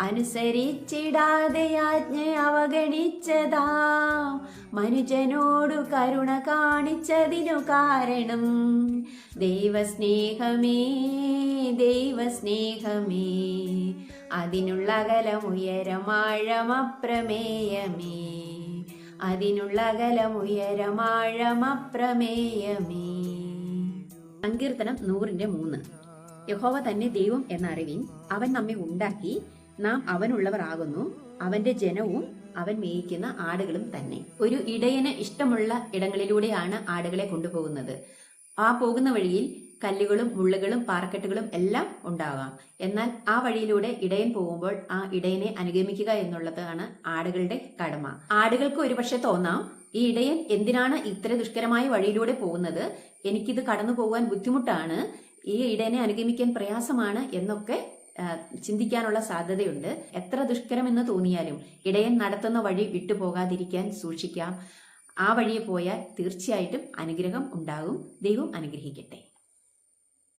അനുസരിച്ചിടാതെ ആജ്ഞ അവഗണിച്ചതാ മനുജനോടു കരുണ കാണിച്ചതിനു കാരണം ദൈവസ്നേഹമേ ദൈവസ്നേഹമേ അതിനുള്ള അകലമുയരമാഴമപ്രമേയമേ അതിനുള്ള അകലമുയരമാഴമപ്രമേയമേ. സങ്കീർത്തനം 100:3. യഹോവ തന്നെ ദൈവം എന്നറിവിൻ, അവൻ നമ്മെ ഉണ്ടാക്കി, നാം അവനുള്ളവർ ആകുന്നു, അവന്റെ ജനവും അവൻ മേയിക്കുന്ന ആടുകളും തന്നെ. ഒരു ഇടയന് ഇഷ്ടമുള്ള ഇടങ്ങളിലൂടെയാണ് ആടുകളെ കൊണ്ടുപോകുന്നത്. ആ പോകുന്ന വഴിയിൽ കല്ലുകളും മുള്ളുകളും പാറക്കെട്ടുകളും എല്ലാം ഉണ്ടാകാം. എന്നാൽ ആ വഴിയിലൂടെ ഇടയൻ പോകുമ്പോൾ ആ ഇടയനെ അനുഗമിക്കുക എന്നുള്ളതാണ് ആടുകളുടെ കടമ. ആടുകൾക്ക് ഒരുപക്ഷെ തോന്നാം, ഈ ഇടയൻ എന്തിനാണ് ഇത്ര ദുഷ്കരമായ വഴിയിലൂടെ പോകുന്നത്, എനിക്കിത് കടന്നു പോകാൻ ബുദ്ധിമുട്ടാണ്, ഈ ഇടയനെ അനുഗമിക്കാൻ പ്രയാസമാണ് എന്നൊക്കെ ചിന്തിക്കാനുള്ള സാധ്യതയുണ്ട്. എത്ര ദുഷ്കരമെന്ന് തോന്നിയാലും ഇടയൻ നടത്തുന്ന വഴി വിട്ടുപോകാതിരിക്കാൻ സൂക്ഷിക്കാം. ആ വഴിയെ പോയാൽ തീർച്ചയായിട്ടും അനുഗ്രഹം ഉണ്ടാകും. ദൈവം അനുഗ്രഹിക്കട്ടെ.